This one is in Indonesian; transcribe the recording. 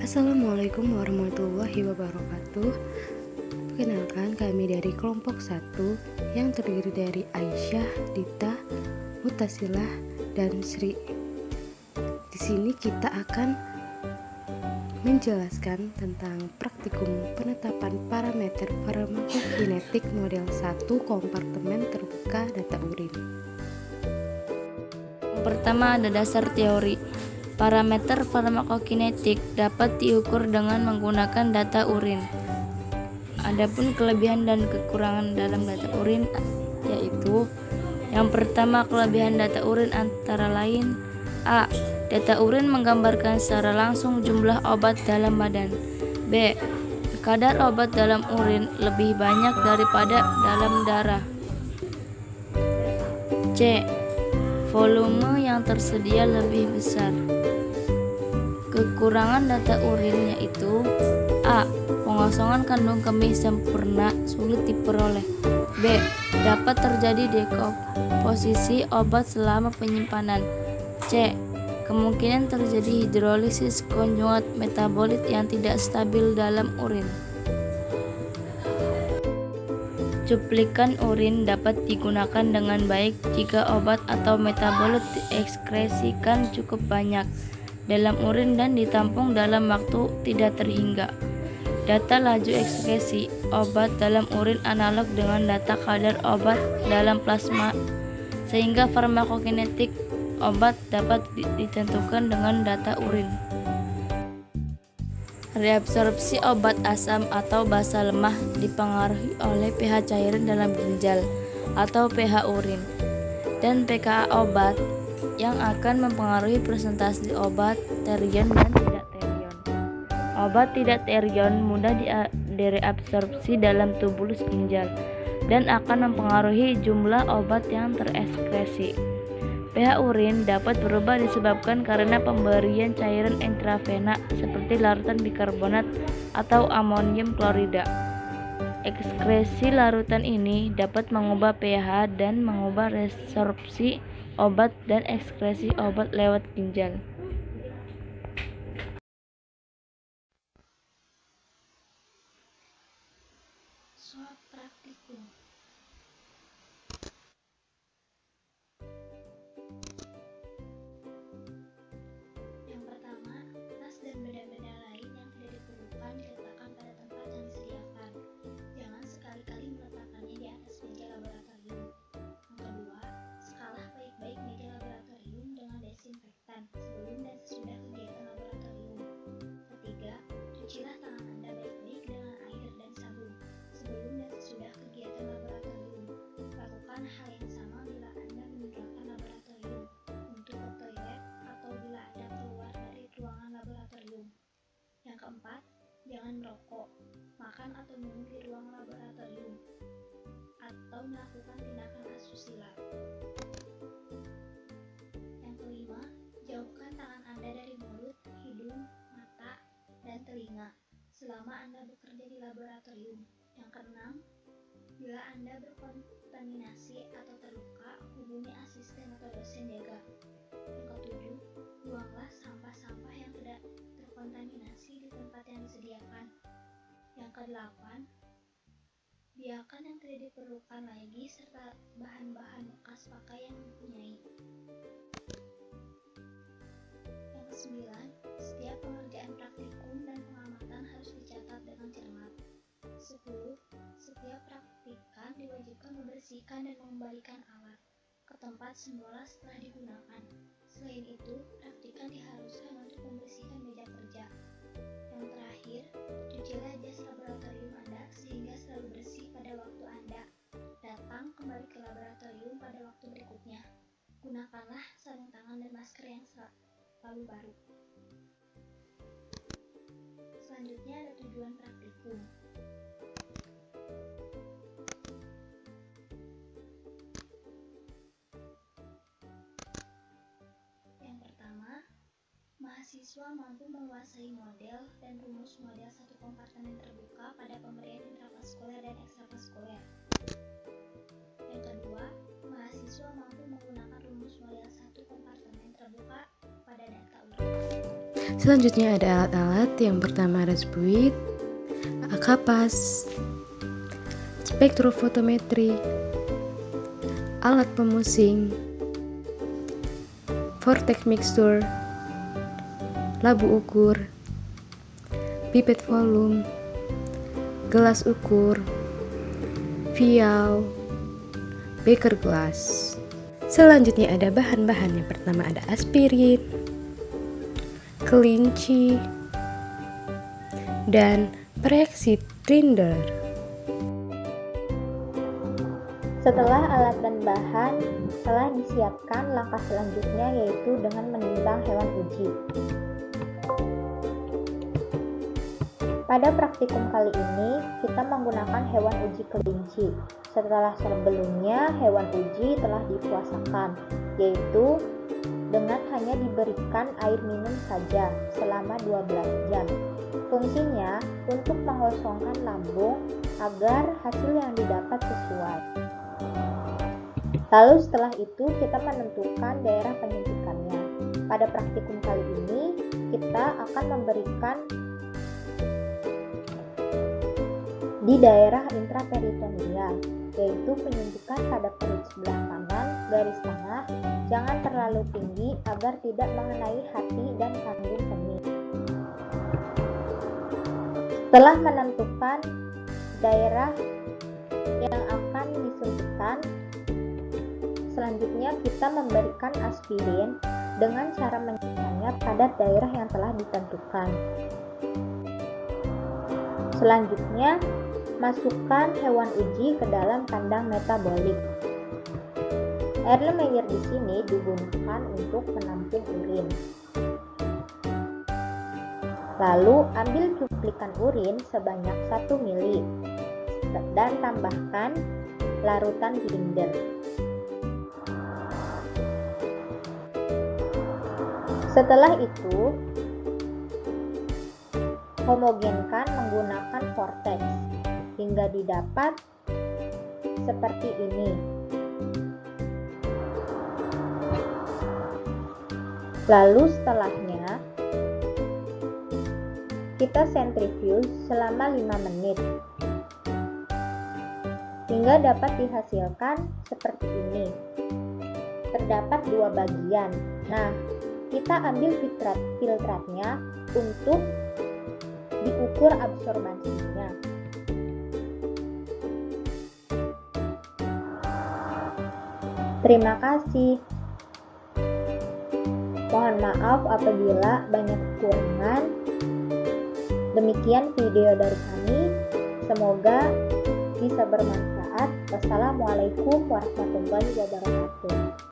Assalamualaikum warahmatullahi wabarakatuh. Perkenalkan, kami dari kelompok 1 yang terdiri dari Aisyah, Dita, Mutasilah, dan Sri. Di sini kita akan menjelaskan tentang praktikum penetapan parameter farmakokinetik model 1 kompartemen terbuka data urin. Yang pertama ada dasar teori. Parameter farmakokinetik dapat diukur dengan menggunakan data urin. Adapun kelebihan dan kekurangan dalam data urin yaitu: yang pertama, kelebihan data urin antara lain: A. Data urin menggambarkan secara langsung jumlah obat dalam badan. B. Kadar obat dalam urin lebih banyak daripada dalam darah. C. Volume yang tersedia lebih besar. Kekurangan data urin yaitu: A. Pengosongan kandung kemih sempurna sulit diperoleh. B. Dapat terjadi dekomposisi obat selama penyimpanan. C. Kemungkinan terjadi hidrolisis konjugat metabolit yang tidak stabil dalam urin. Cuplikan urin dapat digunakan dengan baik jika obat atau metabolit diekskresikan cukup banyak dalam urin dan ditampung dalam waktu tidak terhingga. Data laju ekskresi obat dalam urin analog dengan data kadar obat dalam plasma, sehingga farmakokinetik obat dapat ditentukan dengan data urin. Reabsorpsi obat asam atau basa lemah dipengaruhi oleh pH cairan dalam ginjal atau pH urin dan pKa obat yang akan mempengaruhi presentasi obat terion dan tidak terion. Obat tidak terion mudah direabsorpsi dalam tubulus ginjal dan akan mempengaruhi jumlah obat yang terekskresi. pH urin dapat berubah disebabkan karena pemberian cairan intravena seperti larutan bikarbonat atau amonium klorida. Ekskresi larutan ini dapat mengubah pH dan mengubah resorpsi obat dan ekskresi obat lewat ginjal. Soal praktikum. Yang pertama, tas dan benda-benda lain yang tidak diperlukan diletakkan pada tempat yang disediakan. Jangan sekali-kali meletakkannya di atas meja laboratorium. Yang kedua, skalah baik-baik meja laboratorium dengan desinfektan sebelum dan sesudah kegiatan laboratorium. Ketiga, cucilah tangan Anda baik-baik dengan air dan sabun sebelum dan sesudah kegiatan laboratorium. Lakukan hal yang sama bila Anda meninggalkan laboratorium untuk ke toilet atau bila Anda keluar dari ruangan laboratorium. Yang keempat, jangan merokok, makan atau minum di ruang laboratorium, atau melakukan tindakan asusila. Yang kelima, jauhkan tangan Anda dari mulut, hidung, mata, dan telinga selama Anda bekerja di laboratorium. Yang keenam, bila Anda berkontaminasi atau terluka, hubungi asisten atau dosen jaga. Yang ketujuh, buanglah sampah-sampah yang tidak terkontaminasi di tempat yang disediakan. Yang kedelapan, biarkan yang tidak diperlukan lagi serta bahan-bahan bekas pakai yang mempunyai. Yang kesembilan, setiap pengerjaan praktikum dan pengamatan harus dicatat dengan cermat. 10. Setiap praktikan diwajibkan membersihkan dan mengembalikan alat ke tempat semula setelah digunakan. Selain itu, praktikan diharuskan untuk membersihkan meja kerja. Yang terakhir, cucilah jas laboratorium Anda sehingga selalu bersih pada waktu Anda datang kembali ke laboratorium pada waktu berikutnya. Gunakanlah sarung tangan dan masker yang selalu baru. Selanjutnya ada tujuan praktikum. Yang pertama, mahasiswa mampu menguasai model dan rumus model satu kompartemen terbuka pada pemberian intravaskuler dan ekstravaskuler. Yang kedua, mahasiswa mampu menggunakan rumus model satu kompartemen terbuka pada data urin. Selanjutnya ada alat-alat. Yang pertama ada spuit, kapas, spektrofotometri, alat pemusing, vortex mixture, labu ukur, pipet volume, gelas ukur, vial, beker gelas. Selanjutnya ada bahan-bahan. Yang pertama ada aspirin, kelinci, dan proyeksi trinder. Setelah alat dan bahan telah disiapkan, langkah selanjutnya yaitu dengan menimbang hewan uji. Pada praktikum kali ini, kita menggunakan hewan uji kelinci. Setelah sebelumnya hewan uji telah dipuasakan, yaitu dengan hanya diberikan air minum saja selama 12 jam. Fungsinya untuk mengosongkan lambung agar hasil yang didapat sesuai. Lalu setelah itu kita menentukan daerah penyuntikannya. Pada praktikum kali ini kita akan memberikan di daerah intraperitoneal, yaitu penyuntikan pada perut sebelah kanan garis tengah, jangan terlalu tinggi agar tidak mengenai hati dan kandung kemih. Setelah menentukan daerah yang akan disuntikan, selanjutnya kita memberikan aspirin dengan cara menyuntikkannya pada daerah yang telah ditentukan. Selanjutnya, masukkan hewan uji ke dalam kandang metabolik. Erlenmeyer di sini digunakan untuk menampung urin. Lalu ambil cuplikan urin sebanyak 1 ml dan tambahkan larutan binder. Setelah itu, homogenkan menggunakan vortex hingga didapat seperti ini. Lalu setelahnya kita sentrifuge selama 5 menit hingga dapat dihasilkan seperti ini. Terdapat 2 bagian. Nah, kita ambil filtratnya untuk diukur absorbansinya. Terima kasih. Mohon maaf apabila banyak kekurangan. Demikian video dari kami. Semoga bisa bermanfaat. Wassalamualaikum warahmatullahi wabarakatuh.